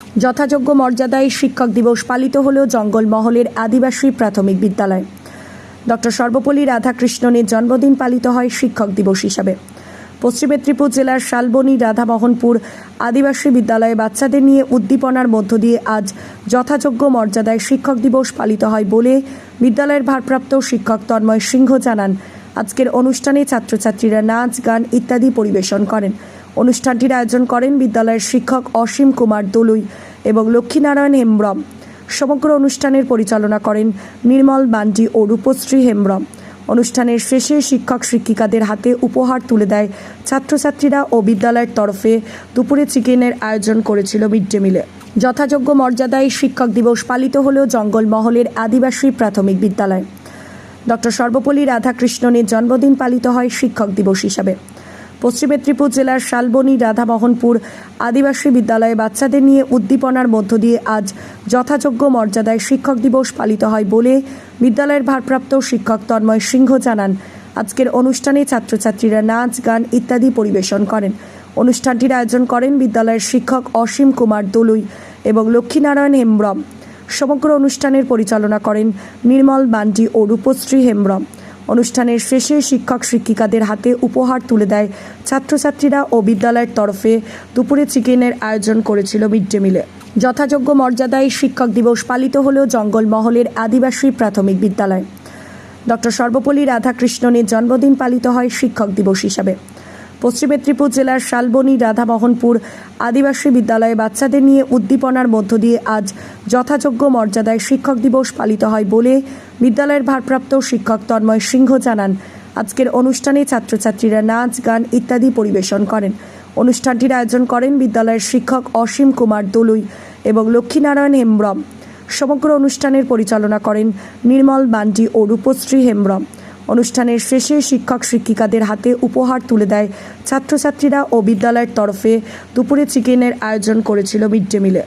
যথাযোগ্য মর্যাদায় শিক্ষক দিবস পালিত হলো জঙ্গলমহলের আদিবাসী প্রাথমিক বিদ্যালয়। ডক্টর সর্বপল্লী রাধাকৃষ্ণনের জন্মদিন পালিত হয় শিক্ষক দিবস হিসাবে। পশ্চিম মেদিনীপুর জেলার শালবনী রাধামোহনপুর আদিবাসী বিদ্যালয়ে বাচ্চাদের নিয়ে উদ্দীপনার মধ্য দিয়ে আজ যথাযোগ্য মর্যাদায় শিক্ষক দিবস পালিত হয় বলে বিদ্যালয়ের ভারপ্রাপ্ত শিক্ষক তন্ময় সিংহ জানান। আজকের অনুষ্ঠানে ছাত্রছাত্রীরা নাচ, গান ইত্যাদি পরিবেশন করেন। অনুষ্ঠানটির আয়োজন করেন বিদ্যালয়ের শিক্ষক অসীম কুমার দলুই এবং লক্ষ্মীনারায়ণ হেমব্রম। সমগ্র অনুষ্ঠানের পরিচালনা করেন নির্মল বান্ডি ও রূপশ্রী হেমব্রম। অনুষ্ঠানের শেষে শিক্ষক শিক্ষিকাদের হাতে উপহার তুলে দেয় ছাত্রছাত্রীরা ও বিদ্যালয়ের তরফে দুপুরে চিকেনের আয়োজন করেছিল মিড ডে মিলে। যথাযোগ্য মর্যাদায় শিক্ষক দিবস পালিত হলেও জঙ্গলমহলের আদিবাসী প্রাথমিক বিদ্যালয়। ডক্টর সর্বপল্লী রাধাকৃষ্ণনের জন্মদিন পালিত হয় শিক্ষক দিবস হিসাবে। পশ্চিম মেদিনীপুর জেলার শালবনী রাধামোহনপুর আদিবাসী বিদ্যালয়ে বাচ্চাদের নিয়ে উদ্দীপনার মধ্য দিয়ে আজ যথাযোগ্য মর্যাদায় শিক্ষক দিবস পালিত হয় বলে বিদ্যালয়ের ভারপ্রাপ্ত শিক্ষক তন্ময় সিংহ জানান। আজকের অনুষ্ঠানে ছাত্রছাত্রীরা নাচ, গান ইত্যাদি পরিবেশন করেন। অনুষ্ঠানটির আয়োজন করেন বিদ্যালয়ের শিক্ষক অসীম কুমার দলুই এবং লক্ষ্মীনারায়ণ হেমব্রম। সমগ্র অনুষ্ঠানের পরিচালনা করেন নির্মল বান্ডি ও রূপশ্রী হেমব্রম। অনুষ্ঠানের শেষে শিক্ষক শিক্ষিকাদের হাতে উপহার তুলে দেয় ছাত্রছাত্রীরা ও বিদ্যালয়ের তরফে দুপুরে চিকেনের আয়োজন করেছিল মিড ডে মিলে। যথাযোগ্য মর্যাদায় শিক্ষক দিবস পালিত হলেও জঙ্গলমহলের আদিবাসী প্রাথমিক বিদ্যালয়। ডক্টর সর্বপল্লী রাধাকৃষ্ণনের জন্মদিন পালিত হয় শিক্ষক দিবস হিসাবে। পশ্চিম মেদিনীপুর জেলার শালবনী রাধামোহনপুর আদিবাসী বিদ্যালয়ে বাচ্চাদের নিয়ে উদ্দীপনার মধ্য দিয়ে আজ যথাযোগ্য মর্যাদায় শিক্ষক দিবস পালিত হয় বলে বিদ্যালয়ের ভারপ্রাপ্ত শিক্ষক তন্ময় সিংহ জানান। আজকের অনুষ্ঠানে ছাত্রছাত্রীরা নাচ, গান ইত্যাদি পরিবেশন করেন। অনুষ্ঠানটির আয়োজন করেন বিদ্যালয়ের শিক্ষক অসীম কুমার দলুই এবং লক্ষ্মীনারায়ণ হেমব্রম। সমগ্র অনুষ্ঠানের পরিচালনা করেন নির্মল বান্ডি ও রূপশ্রী হেমব্রম। অনুষ্ঠানের শেষে শিক্ষক শিক্ষিকাদের হাতে উপহার তুলে দেয় ছাত্রছাত্রীরা ও বিদ্যালয়ের তরফে দুপুরে চিকেনের আয়োজন করেছিল মিড ডে মিলে।